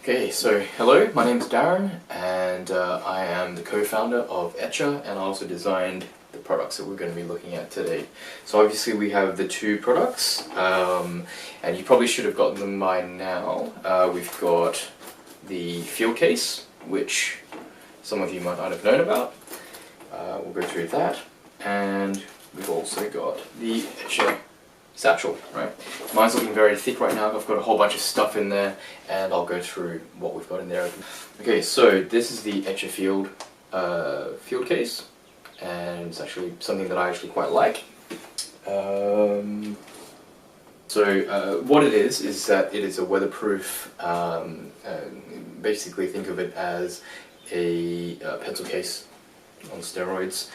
Okay, so hello, my name's Darren, and I am the co-founder of Etchr, and I also designed the products that we're going to be looking at today. So obviously we have the two products, and you probably should have gotten them by now. We've got the field case, which some of you might not have known about. We'll go through that, and we've also got the Etchr satchel, right? Mine's looking very thick right now. I've got a whole bunch of stuff in there, and I'll go through what we've got in there. Okay, so this is the Etchr field case, and it's actually something that I actually quite like. What it is that it is a weatherproof. Basically, think of it as a pencil case on steroids.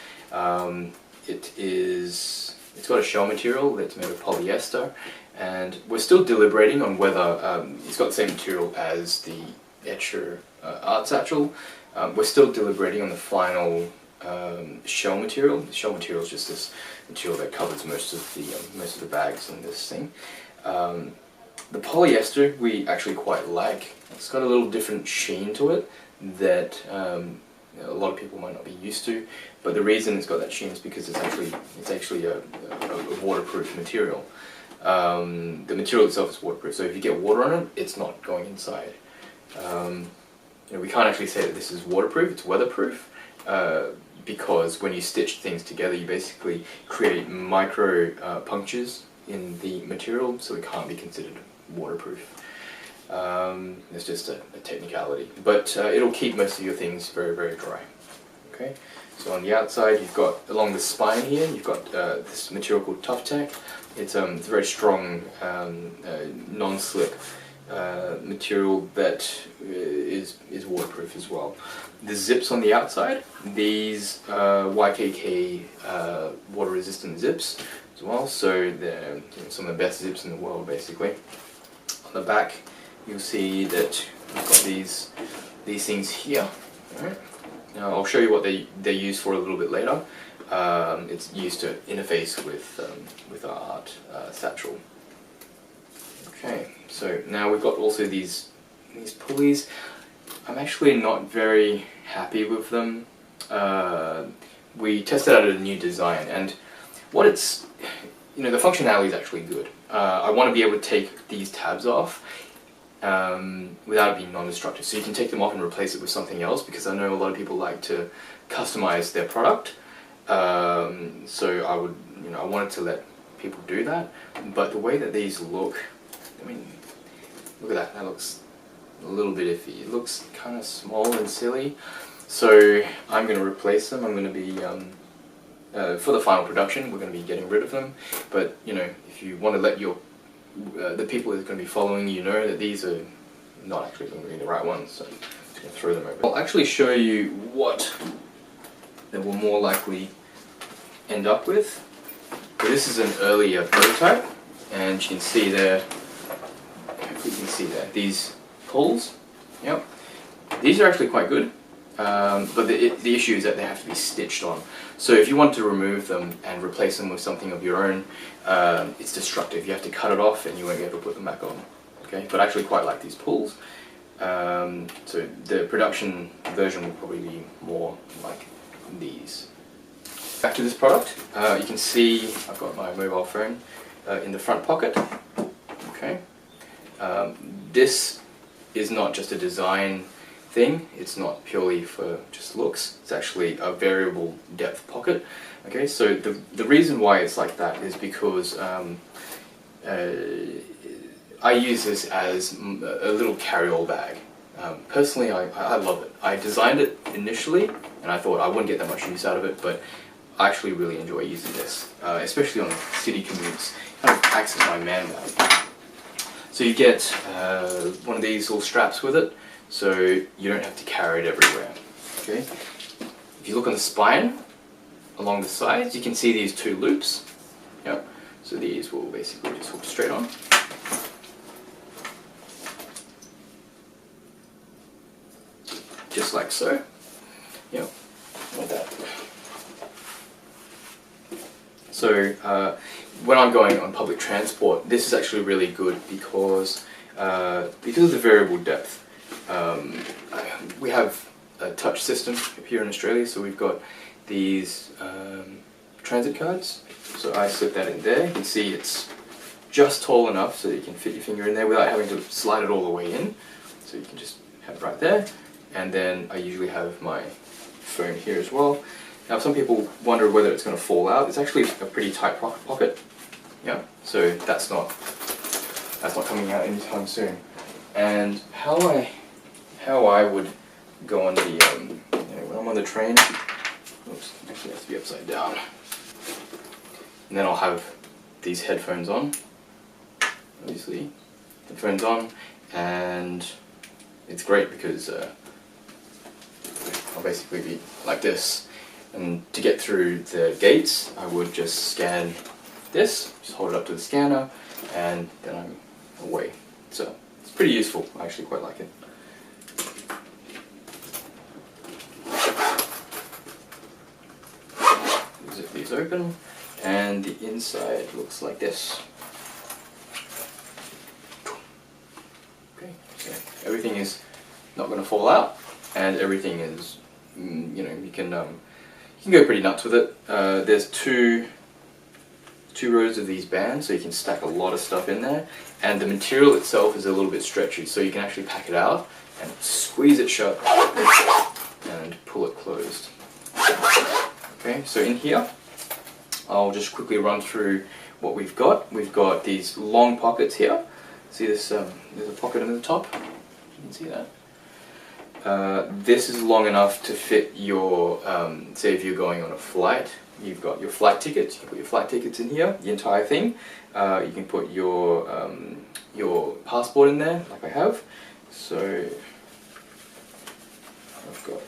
It's got a shell material that's made of polyester, and we're still deliberating on whether it's got the same material as the Etchr art satchel. We're still deliberating on the final shell material. The shell material is just this material that covers most of the bags in this thing. The polyester we actually quite like. It's got a little different sheen to it that a lot of people might not be used to, but the reason it's got that sheen is because it's actually a waterproof material. The material itself is waterproof, so if you get water on it, it's not going inside. We can't actually say that this is waterproof, it's weatherproof, because when you stitch things together you basically create micro punctures in the material, so it can't be considered waterproof. It's just a technicality, but it'll keep most of your things very, very dry. Okay, so on the outside you've got, along the spine here, you've got this material called Tough Tech. It's a very strong non-slip material that is waterproof as well. The zips on the outside, these YKK water-resistant zips as well, so they're some of the best zips in the world basically. On the back you'll see that we've got these things here. Alright. Now I'll show you what they're used for a little bit later. It's used to interface with our art satchel. Okay, so now we've got also these pulleys. I'm actually not very happy with them. We tested out a new design, and what it's, the functionality is actually good. I want to be able to take these tabs off without it being non-destructive. So you can take them off and replace it with something else, because I know a lot of people like to customize their product. So I wanted to let people do that. But the way that these look, look at that, that looks a little bit iffy. It looks kind of small and silly. So I'm going to replace them. I'm going to be, for the final production, we're going to be getting rid of them. But, if you want to let the people that are going to be following you know that these are not actually going to be the right ones, so I'm just going to throw them over. I'll actually show you what they will more likely end up with. So this is an earlier prototype, and you can see there, hopefully you can see there, these pulls. Yep. These are actually quite good, but the issue is that they have to be stitched on. So if you want to remove them and replace them with something of your own, it's destructive. You have to cut it off and you won't be able to put them back on. Okay, but I actually quite like these pulls. So the production version will probably be more like these. Back to this product, you can see I've got my mobile phone in the front pocket. Okay, this is not just a design thing, it's not purely for just looks, it's actually a variable depth pocket. Okay, so the reason why it's like that is because I use this as a little carry-all bag. Personally, I love it. I designed it initially and I thought I wouldn't get that much use out of it, but I actually really enjoy using this, especially on city commutes. It kind of acts as my man bag. So you get one of these little straps with it, so you don't have to carry it everywhere. Okay. If you look on the spine, along the sides, you can see these two loops. Yep. So these will basically just hook straight on. Just like so. Yep. Like that. So when I'm going on public transport, this is actually really good because of the variable depth. have a touch system up here in Australia, so we've got these transit cards. So I slip that in there. You can see it's just tall enough so you can fit your finger in there without having to slide it all the way in. So you can just have it right there. And then I usually have my phone here as well. Now some people wonder whether it's going to fall out. It's actually a pretty tight pocket. Yeah, so that's not coming out anytime soon. And how I would go on the when I'm on the train. Oops, actually it has to be upside down. And then I'll have these headphones on. Obviously, headphones on, and it's great because I'll basically be like this. And to get through the gates, I would just scan this, just hold it up to the scanner, and then I'm away. So it's pretty useful. I actually quite like it. Zip these open, and the inside looks like this. Okay, so everything is not going to fall out, and everything is, you can go pretty nuts with it. There's two rows of these bands, so you can stack a lot of stuff in there, and the material itself is a little bit stretchy, so you can actually pack it out and squeeze it shut and pull it closed. Okay, so in here I'll just quickly run through what we've got. We've got these long pockets here. See this? There's a pocket in the top. You can see that. This is long enough to fit your, say if you're going on a flight, you've got your flight tickets. You can put your flight tickets in here, the entire thing. You can put your passport in there, like I have. So I've got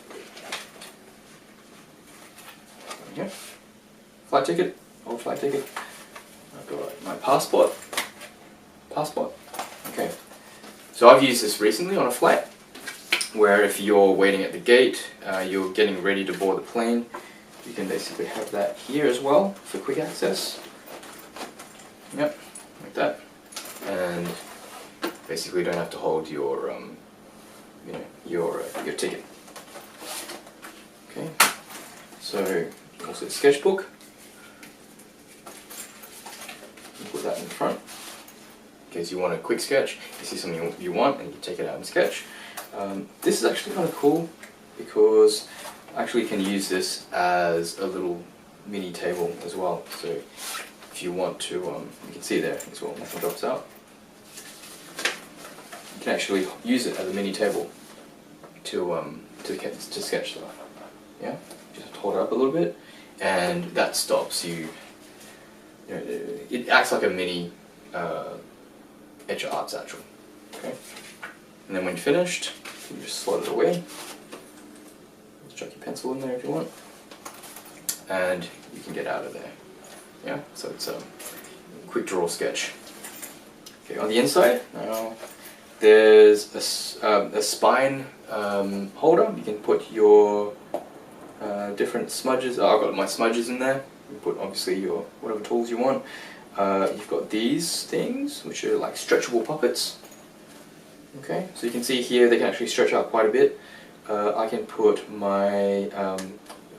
here, flight ticket, old flight ticket. I've got my passport. Okay. So I've used this recently on a flight, where if you're waiting at the gate, you're getting ready to board the plane, you can basically have that here as well for quick access. Yep, like that. And basically you don't have to hold your, your ticket. Okay. So also the sketchbook. You put that in front in case you want a quick sketch. You see something you want and you take it out and sketch. This is actually kind of cool because I actually can use this as a little mini table as well. So if you want to, you can see there as well, nothing drops out. You can actually use it as a mini table to sketch stuff. Yeah, just hold it up a little bit, and that stops you. It acts like a mini Etchr satchel. Okay, and then when finished, you just slot it away. Just chuck your pencil in there if you want, and you can get out of there. Yeah, so it's a quick draw sketch. Okay, on the inside, now there's a spine holder. You can put your different smudges. I've got my smudges in there. You put obviously your whatever tools you want. You've got these things, which are like stretchable pockets. Okay, so you can see here they can actually stretch out quite a bit. I can put my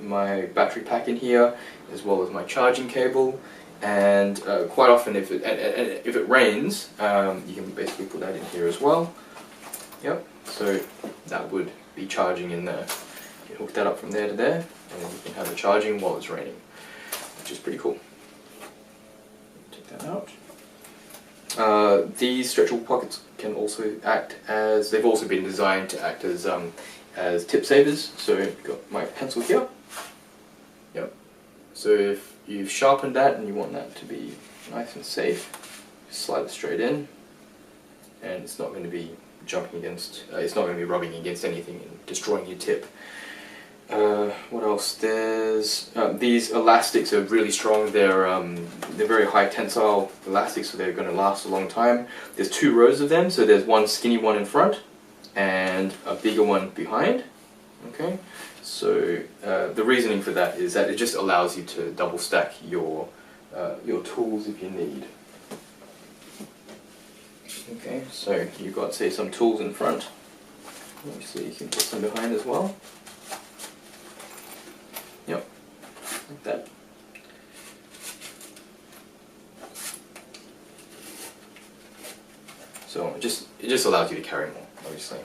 my battery pack in here, as well as my charging cable, and quite often if it rains, you can basically put that in here as well. Yep, so that would be charging in there. You can hook that up from there to there, and then you can have it charging while it's raining, which is pretty cool. Take that out. These stretchable pockets can also act as, they've also been designed to act as tip savers. So I've got my pencil here. Yep. So if you've sharpened that and you want that to be nice and safe, just slide it straight in, and it's not going to be jumping against, it's not going to be rubbing against anything and destroying your tip. What else? There's these elastics are really strong. They're very high tensile elastics, so they're going to last a long time. There's 2 rows of them, so there's one skinny one in front and a bigger one behind. Okay, so the reasoning for that is that it just allows you to double stack your tools if you need. Okay, so you've got, say, some tools in front. Obviously you can put some behind as well. Yep, like that. So it just allows you to carry more, obviously.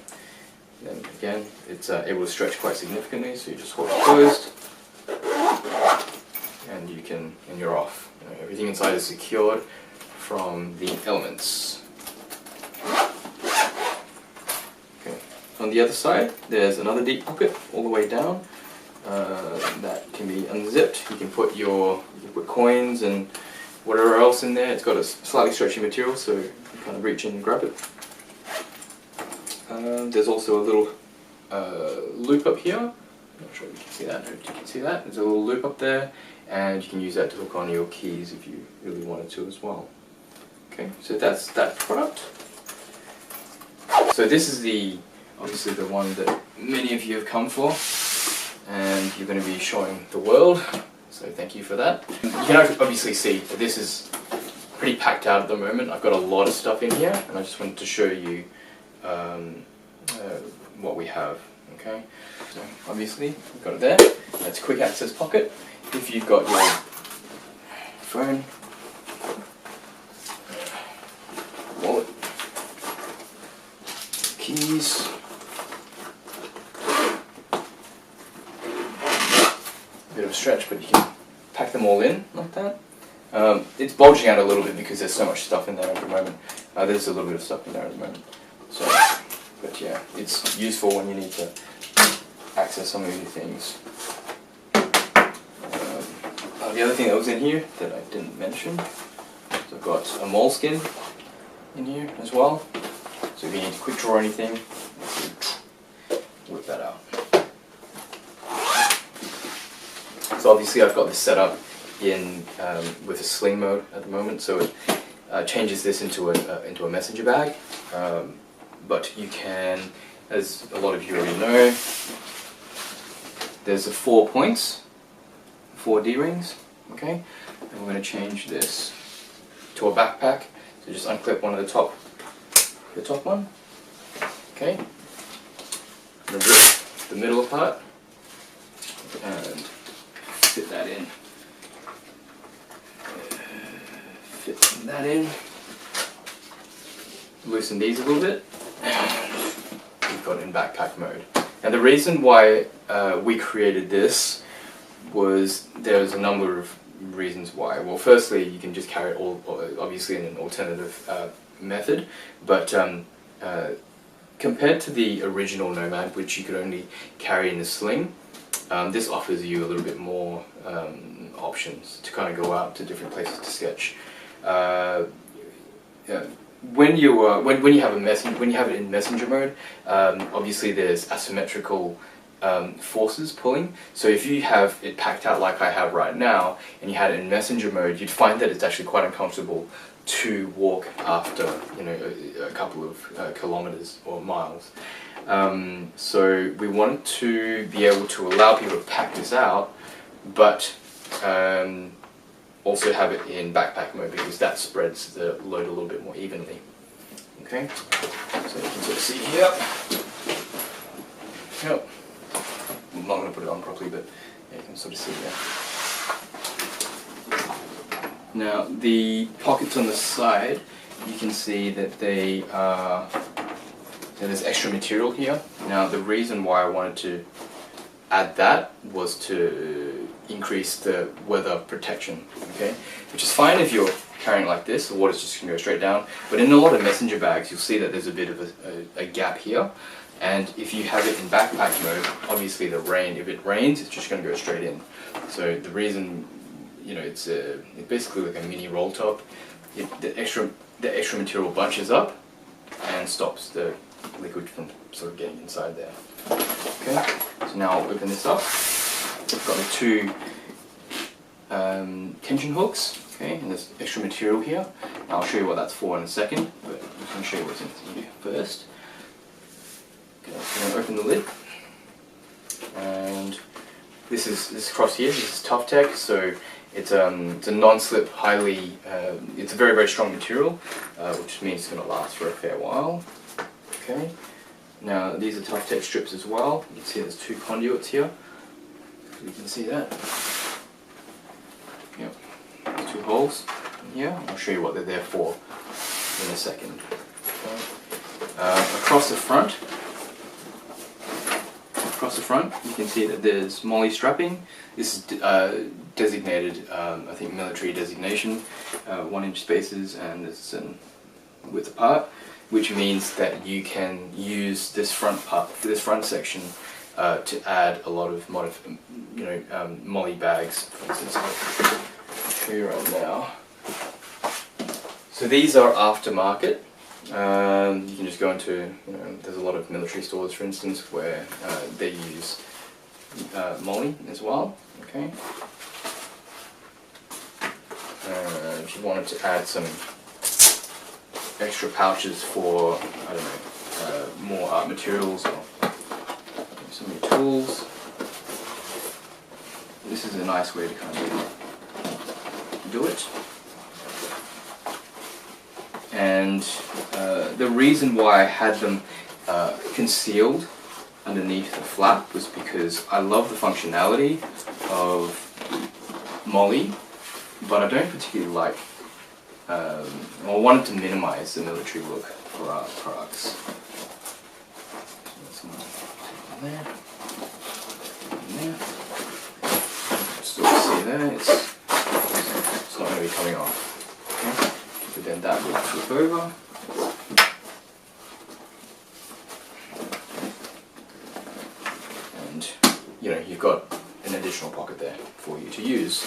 And then again, it's able to stretch quite significantly, so you just hold it closed, and you're off. You know, everything inside is secured from the elements. Okay. On the other side, there's another deep pocket all the way down that can be unzipped. You can put coins and whatever else in there. It's got a slightly stretchy material, so you kind of reach in and grab it. There's also a little loop up here. I'm not sure if you can see that. I hope you can see that. There's a little loop up there, and you can use that to hook on your keys if you really wanted to as well. Okay, so that's that product. So this is obviously the one that many of you have come for, and you're going to be showing the world. So thank you for that. You can obviously see that this is pretty packed out at the moment. I've got a lot of stuff in here, and I just wanted to show you what we have. Okay, so obviously we've got it there. That's a quick access pocket. If you've got your phone, wallet, keys, a bit of a stretch, but you can pack them all in like that. It's bulging out a little bit because there's so much stuff in there at the moment. There's a little bit of stuff in there at the moment. So, but yeah, it's useful when you need to access some of your things. The other thing that was in here that I didn't mention, so I've got a moleskin in here as well. So if you need to quick draw anything, whip that out. So obviously I've got this set up in with a sling mode at the moment, so it changes this into a messenger bag. But you can, as a lot of you already know, there's 4 points, 4 D-rings, okay? And we're going to change this to a backpack. So just unclip one of the top one, okay? And then rip the middle apart and fit that in. Fit that in. Loosen these a little bit. We've got it in backpack mode. And the reason why we created this was there's a number of reasons why. Well, firstly, you can just carry it all, obviously in an alternative method, but compared to the original Nomad, which you could only carry in a sling, this offers you a little bit more options to kind of go out to different places to sketch. When you have it in messenger mode, obviously there's asymmetrical forces pulling. So if you have it packed out like I have right now, and you had it in messenger mode, you'd find that it's actually quite uncomfortable to walk after a couple of kilometers or miles. So we wanted to be able to allow people to pack this out, but also have it in backpack mode because that spreads the load a little bit more evenly. Okay, so you can sort of see here. Yep. I'm not going to put it on properly, but yeah, you can sort of see there. Now the pockets on the side, you can see that they are. There's extra material here. Now the reason why I wanted to add that was to increase the weather protection, okay? Which is fine if you're carrying it like this, the water's just going to go straight down. But in a lot of messenger bags, you'll see that there's a bit of a gap here. And if you have it in backpack mode, obviously if it rains, it's just going to go straight in. So the reason, it's basically like a mini roll top. The extra material bunches up and stops the liquid from sort of getting inside there. Okay, so now I'll open this up. I've got the 2 tension hooks, okay, and there's extra material here. Now I'll show you what that's for in a second, but I'm going to show you what's in here first. Okay, so I'm going to open the lid, and this across here, this is Tough Tech, so it's a non-slip, it's a very, very strong material, which means it's going to last for a fair while. Okay, Now these are tough text strips as well. You can see there's 2 conduits here. You can see that. Yep, there's 2 holes here. I'll show you what they're there for in a second. Across the front, you can see that there's MOLLE strapping. This is designated, I think, military designation, 1-inch spaces, and it's width apart, which means that you can use this front part, this front section, to add a lot of MOLLE bags. For instance, I'll show you right now. So these are aftermarket. You can just go into, there's a lot of military stores, for instance, where they use MOLLE as well. Okay. If you wanted to add some extra pouches for, I don't know, more art materials or some new tools, this is a nice way to kind of do it. And the reason why I had them concealed underneath the flap was because I love the functionality of MOLLE, but I don't particularly like, I wanted to minimize the military look for our products. So there. There. Still see there, it's not going to be coming off. Okay. So then that will flip over. And you've got an additional pocket there for you to use.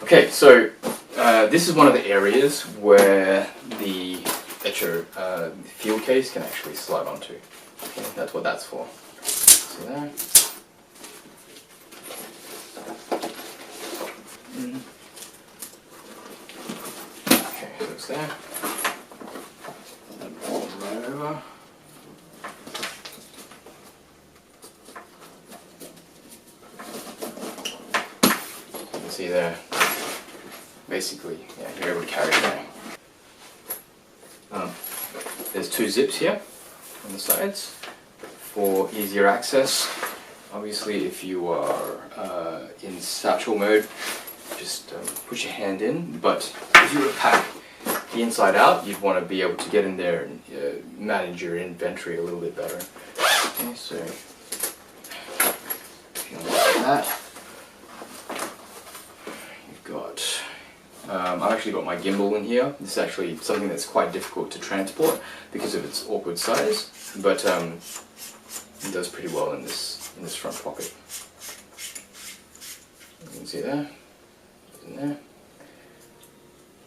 Okay, so this is one of the areas where the Etchr field case can actually slide onto. Okay, that's what that's for. See there? Okay, so it's there. Right over. You can see there. Basically, yeah, you're able to carry it there. There's 2 zips here on the sides for easier access. Obviously, if you are in satchel mode, just push your hand in. But if you were to pack the inside out, you'd want to be able to get in there and manage your inventory a little bit better. Okay, so if you unlock that, you've got. I've actually got my gimbal in here. This is actually something that's quite difficult to transport because of its awkward size, but it does pretty well in this front pocket. You can see there, it's in there.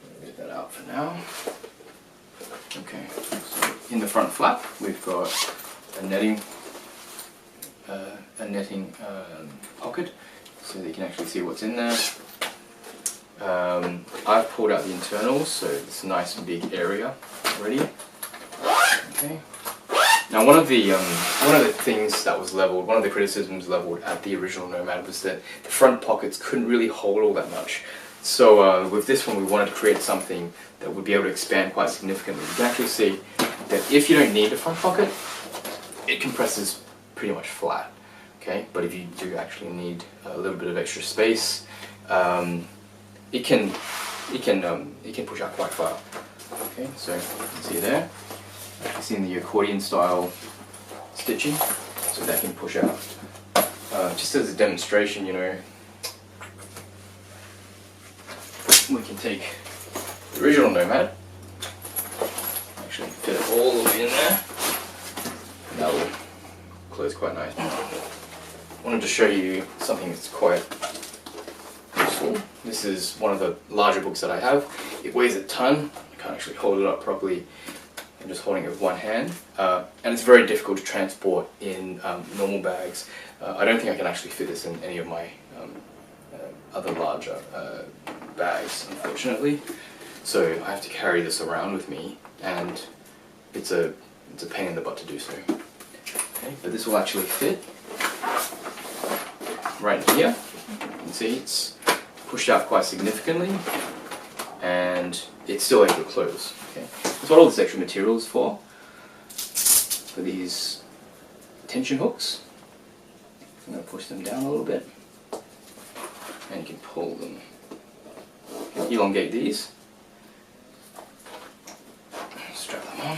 I'll get that out for now. Okay, so in the front flap we've got a netting pocket, so that you can actually see what's in there. I've pulled out the internals, so it's a nice and big area already. Okay. Now, one of the things that was leveled, one of the criticisms leveled at the original Nomad was that the front pockets couldn't really hold all that much. So with this one, we wanted to create something that would be able to expand quite significantly. You can actually see that if you don't need a front pocket, it compresses pretty much flat. Okay, but if you do actually need a little bit of extra space, it can push out quite far. Okay, so you can see there. Actually seeing the accordion style stitching, so that can push out. Just as a demonstration, we can take the original Nomad, actually fit it all the way in there, and that will close quite nice. I wanted to show you something that's quite useful. This is one of the larger books that I have. It weighs a ton. I can't actually hold it up properly. I'm just holding it with one hand, and it's very difficult to transport in normal bags. I don't think I can actually fit this in any of my other larger bags, unfortunately. So I have to carry this around with me, and it's a pain in the butt to do so. Okay, but this will actually fit right here. You can see it's pushed out quite significantly, and it's still able to close. Okay, that's what all this extra material is for these tension hooks. I'm going to push them down a little bit, and you can pull them. You can elongate these, strap them on.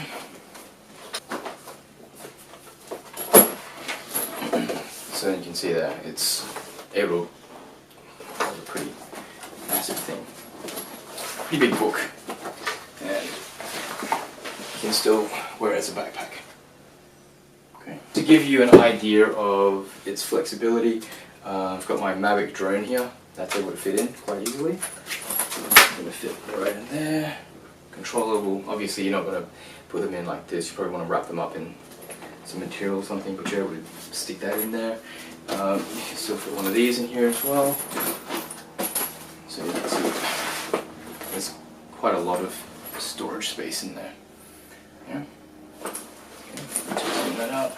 So you can see there, it's able to hold a pretty massive thing. Pretty big book, and you can still wear it as a backpack. Okay. To give you an idea of its flexibility, I've got my Mavic drone here. That's able to fit in quite easily. It's going to fit right in there. Controllable. Obviously, you're not going to put them in like this. You probably want to wrap them up in some material or something, but you're able to stick that in there. You can still fit one of these in here as well. So you can see there's quite a lot of storage space in there. Yeah. Okay. Taking that out.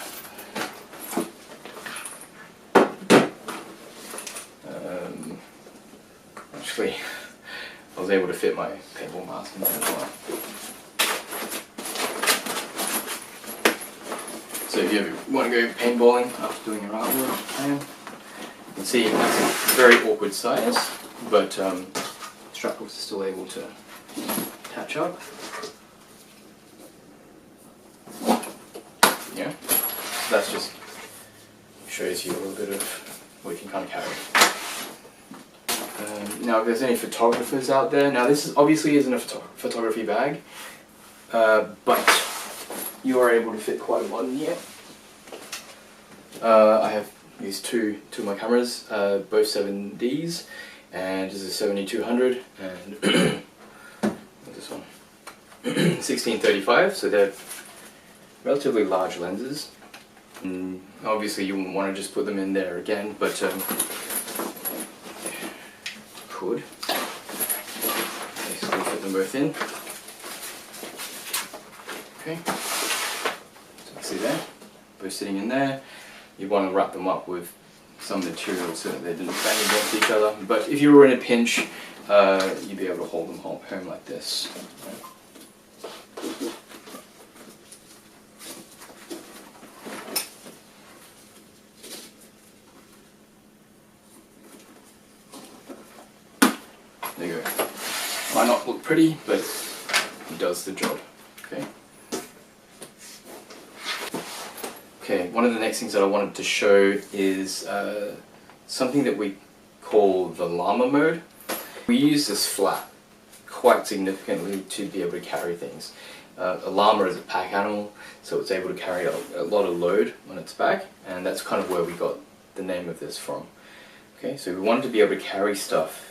Actually, I was able to fit my paintball mask in there as well. So if you ever want to go paintballing after doing your artwork, you can. You can see that's a very awkward size, but strap hooks are still able to attach up. Yeah, so that just shows you a little bit of what you can kind of carry. Now, if there's any photographers out there, now this is obviously isn't a photography bag, but you are able to fit quite a lot in here. I have these two of my cameras, both 7Ds, and this is a 7200, and this one, 1635. So they're relatively large lenses. And obviously, you wouldn't want to just put them in there again, but could basically fit them both in. Okay, so you can see there, both sitting in there. You want to wrap them up with some material so that they didn't bang against each other. But if you were in a pinch, you'd be able to hold them home like this. There you go. Might not look pretty, but it does the job. Okay. Okay, one of the next things that I wanted to show is something that we call the llama mode. We use this flap quite significantly to be able to carry things. A llama is a pack animal, so it's able to carry a lot of load on its back, and that's kind of where we got the name of this from. Okay, so we wanted to be able to carry stuff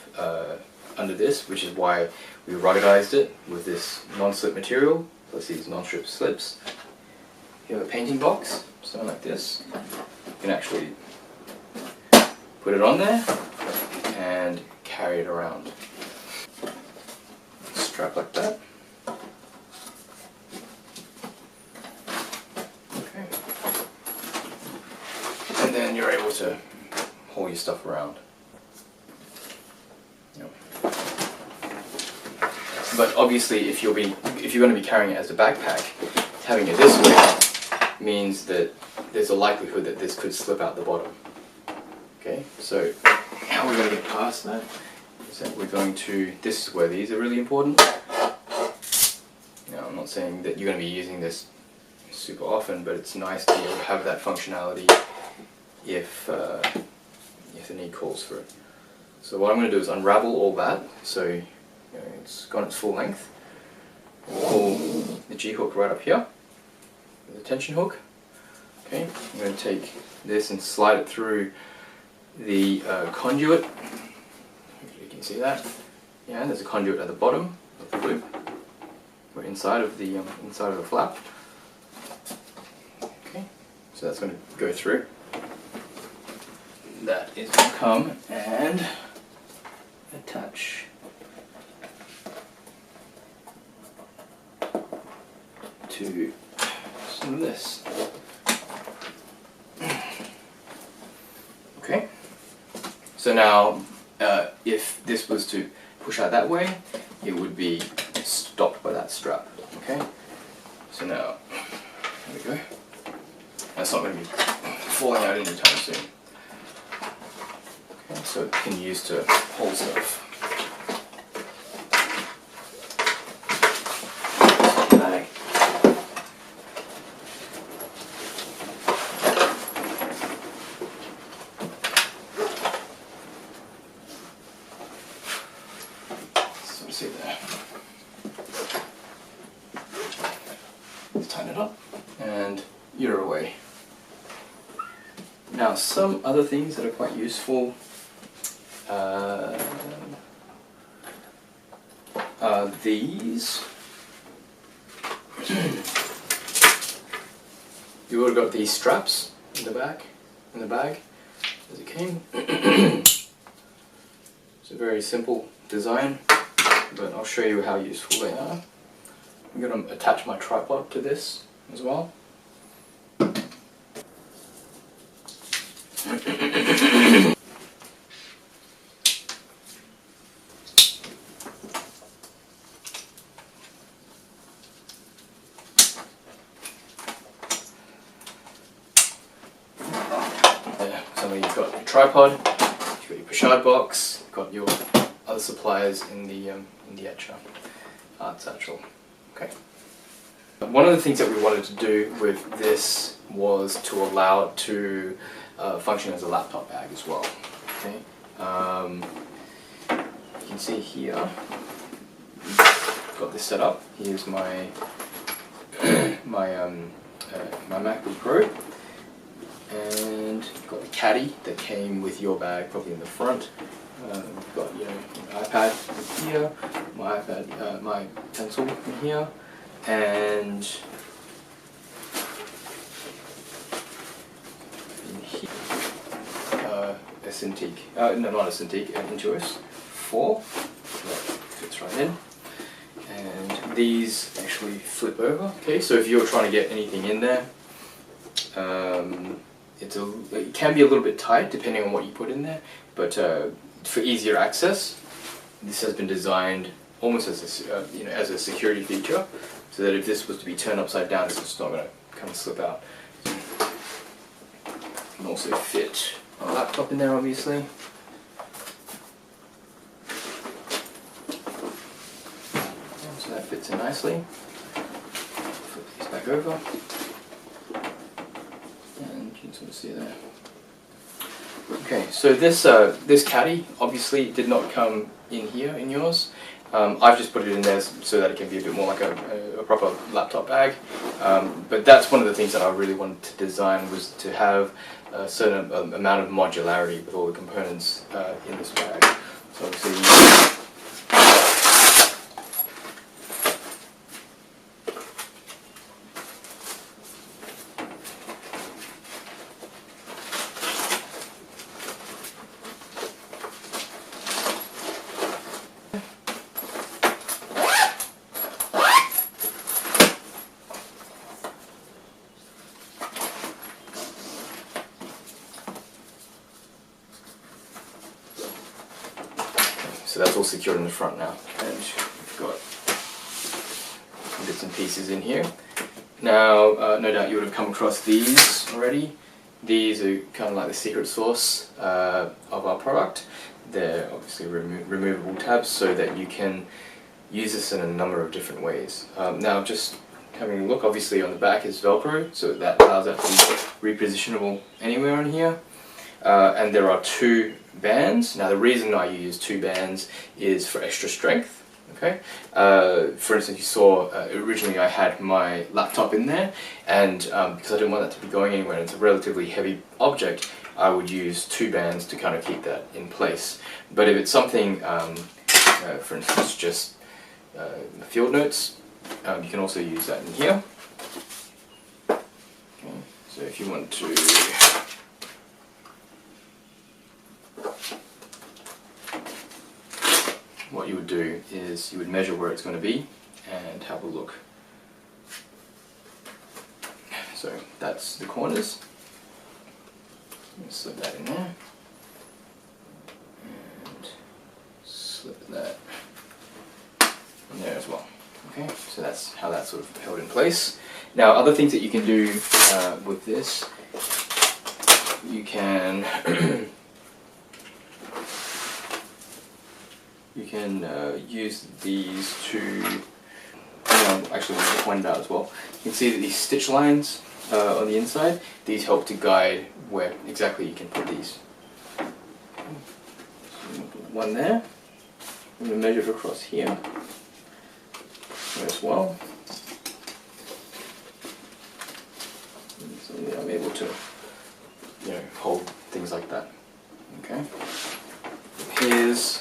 under this, which is why we ruggedized it with this non-slip material, plus these non-strip slips. You have a painting box, something like this. You can actually put it on there and carry it around. Strap like that. Okay. And then you're able to haul your stuff around. But obviously, if you're going to be carrying it as a backpack, having it this way means that there's a likelihood that this could slip out the bottom. Okay, so how we're going to get past that is that we're going to, this is where these are really important. Now, I'm not saying that you're going to be using this super often, but it's nice to be able to have that functionality if the need calls for it. So what I'm going to do is unravel all that, so it's got its full length. Pull the G-hook right up here with a tension hook. Okay, I'm going to take this and slide it through the conduit. You can see that. Yeah, there's a conduit at the bottom of the loop. We're inside of the flap. Okay, so that's going to go through. That is going to come and attach to some of this. Okay, so now if this was to push out that way, it would be stopped by that strap. Okay, so now there we go. That's not going to be falling out anytime soon. Okay, so it can be used to hold stuff. Bag. So see there. Let's tighten it up, and you're away. Now, some other things that are quite useful are these. You would have got these straps in the back, in the bag, as it came. It's a very simple design, but I'll show you how useful they are. I'm going to attach my tripod to this as well. So you've got your tripod, you've got your pochade box, you've got your other supplies in the Etchr art satchel. Okay. One of the things that we wanted to do with this was to allow it to function as a laptop bag as well. Okay. You can see here, I've got this set up. Here's my my MacBook Pro. And you've got the caddy that came with your bag, probably in the front. You've got your iPad in here, my iPad, my pencil in here, and in here, a Cintiq. No, not a Cintiq, an Intuos 4. So that fits right in. And these actually flip over. Okay, so if you're trying to get anything in there. It can be a little bit tight depending on what you put in there, but for easier access, this has been designed almost as a as a security feature, so that if this was to be turned upside down, it's just not going to kind of slip out. You can also fit a laptop in there, obviously. So that fits in nicely. Flip these back over. You can sort of see there. Okay, so this caddy obviously did not come in here in yours. I've just put it in there so that it can be a bit more like a proper laptop bag. But that's one of the things that I really wanted to design, was to have a certain amount of modularity with all the components in this bag. So obviously. So that's all secured in the front now, and we've got bits and pieces in here. Now, no doubt you would have come across these already. These are kind of like the secret sauce of our product. They're obviously removable tabs, so that you can use this in a number of different ways. Now, just having a look, obviously on the back is Velcro, so that allows that to be repositionable anywhere on here. And there are 2 bands. Now the reason I use 2 bands is for extra strength. Okay. For instance, you saw originally I had my laptop in there, and because I didn't want that to be going anywhere, and it's a relatively heavy object, I would use 2 bands to kind of keep that in place. But if it's something, for instance, just field notes, you can also use that in here. Okay. So if you want to. What you would do is you would measure where it's going to be and have a look. So that's the corners. Slip that in there and slip that in there as well. Okay, so that's how that's sort of held in place. Now, other things that you can do with this you can you can use these to, actually want to point it out as well. You can see that these stitch lines on the inside, these help to guide where exactly you can put these. So one there. I'm going to measure across here as well. So I'm able to, hold things like that. Okay. Here's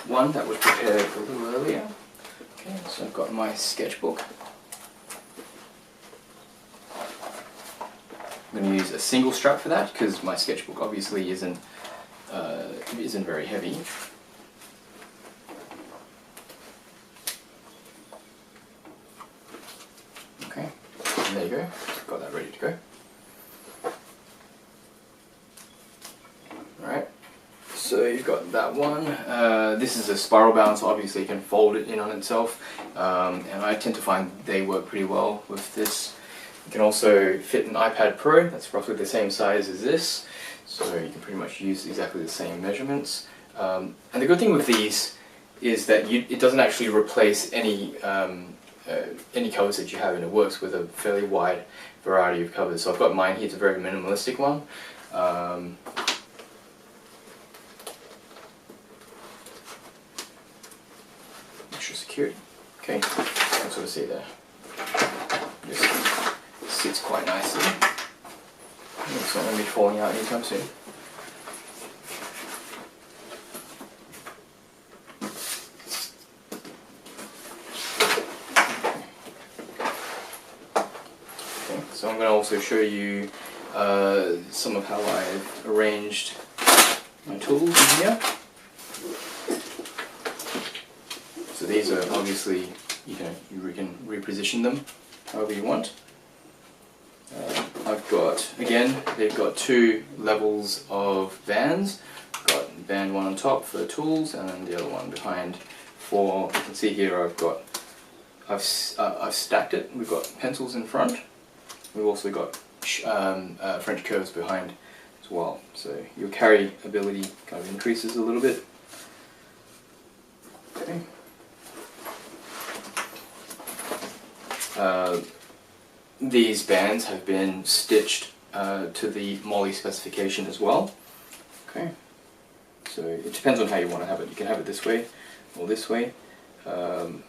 one that was prepared a little earlier. Okay, so I've got my sketchbook. I'm going to use a single strap for that because my sketchbook obviously isn't very heavy. Okay, and there you go. Got that ready to go. Alright, so you've got that one. This is a spiral bound, so obviously you can fold it in on itself. And I tend to find they work pretty well with this. You can also fit an iPad Pro, that's roughly the same size as this. So you can pretty much use exactly the same measurements. And the good thing with these is that it doesn't actually replace any covers that you have, and it works with a fairly wide variety of covers. So I've got mine here, it's a very minimalistic one. Extra security. Okay, you can sort of see there. This sits quite nicely. It's not going to be falling out anytime soon. So I'm going to also show you some of how I've arranged my tools in here. So these are obviously, you can reposition them however you want. I've got, again, they've got two levels of bands. I've got band one on top for the tools, and then the other one behind for, you can see here I've stacked it. We've got pencils in front. We've also got French curves behind as well, so your carry ability kind of increases a little bit. Okay. These bands have been stitched to the MOLLE specification as well. Okay, so it depends on how you want to have it. You can have it this way or this way. Put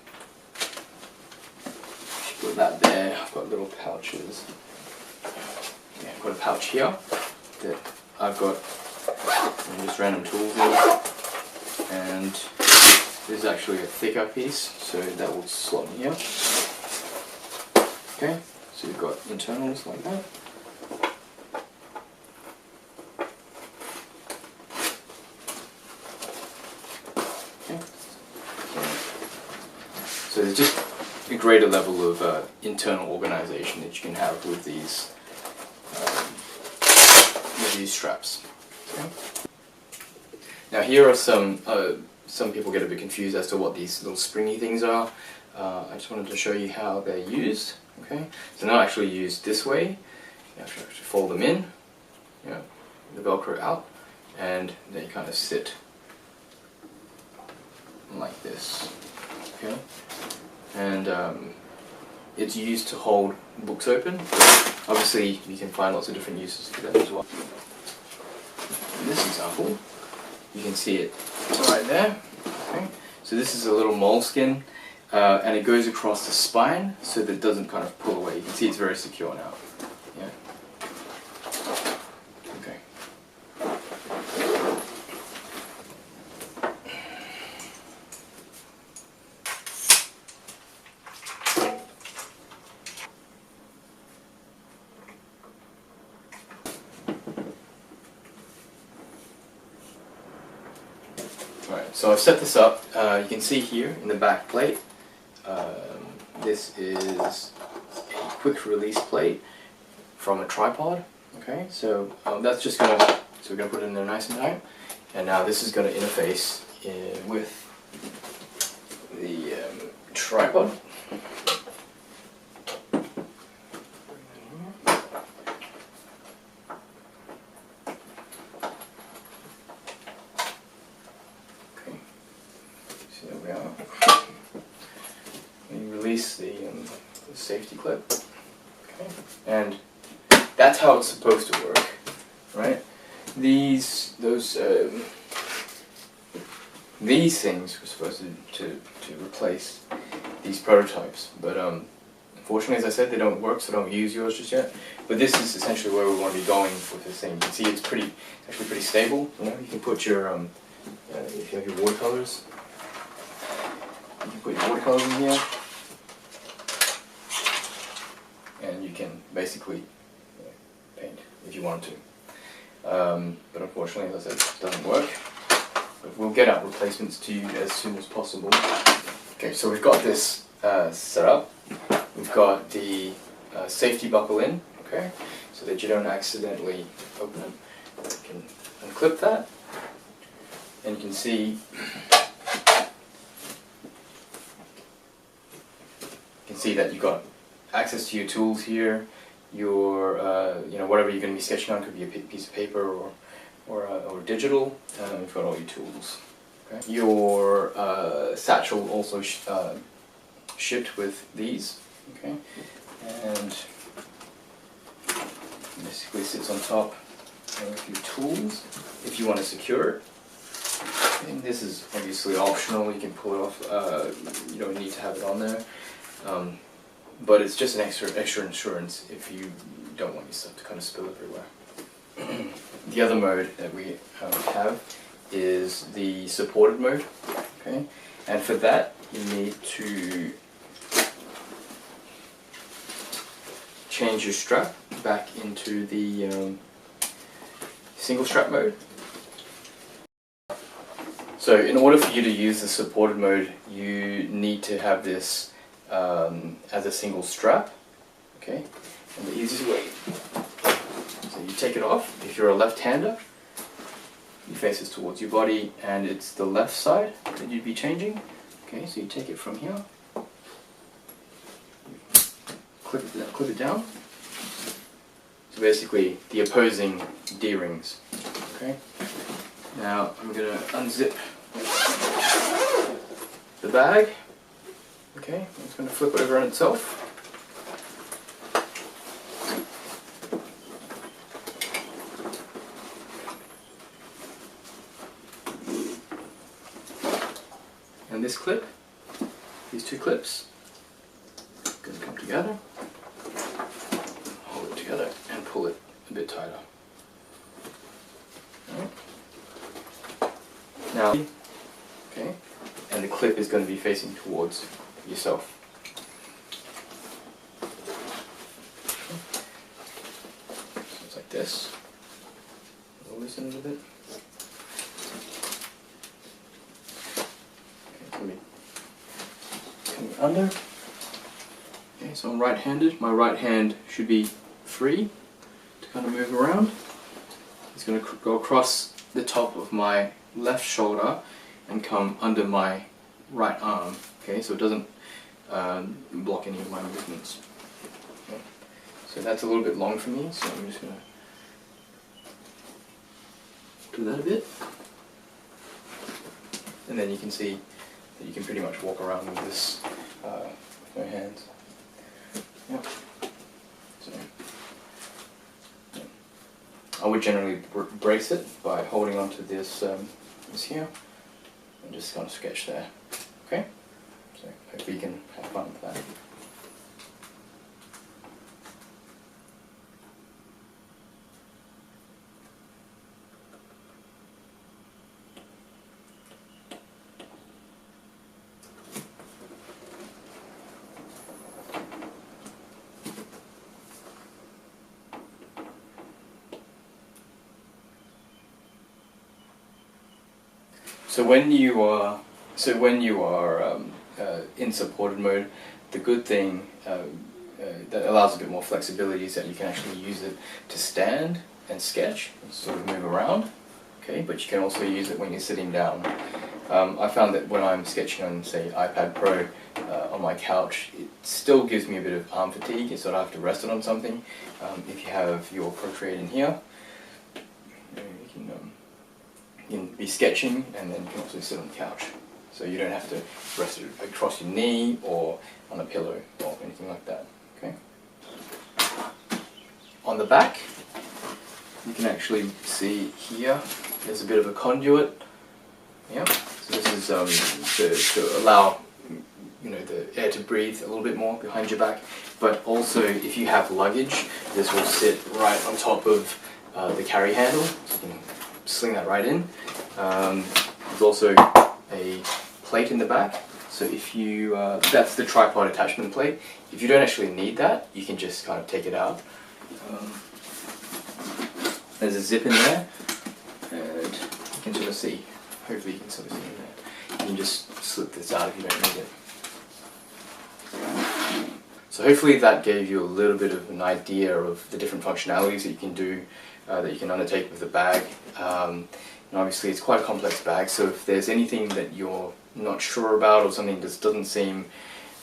that there. I've got little pouches. Yeah, I've got a pouch here that I've got just random tools in, and there's actually a thicker piece, so that will slot in here. Okay, so you've got internals like that. Okay. So there's just a greater level of internal organization that you can have with these straps. Okay. Now here are some people get a bit confused as to what these little springy things are. I just wanted to show you how they're used. Okay, so now actually used this way. You have to actually fold them in, the Velcro out, and they kind of sit like this. Okay, and it's used to hold books open. Obviously, you can find lots of different uses for them as well. In this example, you can see it right there. Okay, so this is a little moleskin. And it goes across the spine so that it doesn't kind of pull away. You can see it's very secure now. Yeah. Okay. Alright, so I've set this up. You can see here in the back plate. This is a quick release plate from a tripod. Okay, so that's just gonna, so we're gonna put it in there nice and tight, and now this is gonna interface with the tripod. safety clip. Okay, and that's how it's supposed to work, right? These things were supposed to replace these prototypes, but unfortunately, as I said, they don't work, so don't use yours just yet. But this is essentially where we want to be going with this thing. You can see it's actually pretty stable. You know, you can put your if you have your watercolors, you can put your watercolors in here, and you can basically paint if you want to. But unfortunately, as I said, it doesn't work. But we'll get out replacements to you as soon as possible. Okay, so we've got this set up. We've got the safety buckle in, okay, so that you don't accidentally open it. You can unclip that, and you can see that you've got access to your tools here. Your whatever you're going to be sketching on, could be a piece of paper or digital. You've got all your tools. Okay. Your satchel also shipped with these. Okay, and basically sits on top of your tools if you want to secure it. And this is obviously optional. You can pull it off. You don't need to have it on there. But it's just an extra insurance if you don't want your stuff to kind of spill everywhere. The other mode that we have is the supported mode, okay? And for that you need to change your strap back into the single strap mode. So in order for you to use the supported mode, you need to have this as a single strap, okay? And the easiest way, so you take it off. If you're a left-hander, you face this towards your body, and it's the left side that you'd be changing. Okay, so you take it from here, clip it down. So basically, the opposing D-rings. Okay. Now I'm gonna unzip the bag. Okay, it's going to flip over on itself. And this clip, these two clips, are going to come together, hold it together, and pull it a bit tighter. Right. Now, okay, and the clip is going to be facing towards yourself. So it's like this. We'll loosen it a bit. Okay, it's going to be coming under. Okay, so I'm right-handed. My right hand should be free to kind of move around. It's going to go across the top of my left shoulder and come under my right arm. Okay, so it doesn't block any of my movements. Okay. So that's a little bit long for me, so I'm just going to do that a bit. And then you can see that you can pretty much walk around with this with no hands. Yep. So, yeah. I would generally brace it by holding onto this here and just kind of sketch there. Okay? So hopefully you can have fun with that. So when you are in supported mode, the good thing that allows a bit more flexibility is that you can actually use it to stand and sketch and sort of move around. Okay, but you can also use it when you're sitting down. I found that when I'm sketching on, say, iPad Pro on my couch, it still gives me a bit of arm fatigue, so I have to rest it on something. If you have your Procreate in here, you can be sketching and then you can also sit on the couch. So you don't have to rest it across your knee or on a pillow or anything like that. on the back, you can actually see here, there's a bit of a conduit. Yeah, so this is to allow the air to breathe a little bit more behind your back. But also, if you have luggage, this will sit right on top of the carry handle. So you can sling that right in. There's also a plate in the back. So if you, that's the tripod attachment plate. If you don't actually need that, you can just kind of take it out. There's a zip in there, and you can sort of see, hopefully you can sort of see in there. You can just slip this out if you don't need it. So hopefully that gave you a little bit of an idea of the different functionalities that you can do, that you can undertake with the bag. And obviously it's quite a complex bag, so if there's anything that you're not sure about or something that doesn't seem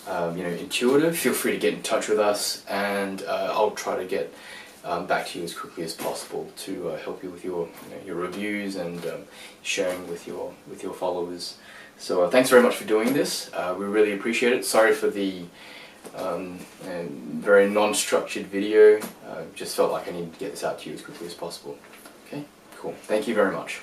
intuitive, feel free to get in touch with us, and I'll try to get back to you as quickly as possible to help you with your reviews and sharing with your followers. So thanks very much for doing this. We really appreciate it. Sorry for the very non-structured video. Just felt like I needed to get this out to you as quickly as possible. Okay, cool. Thank you very much.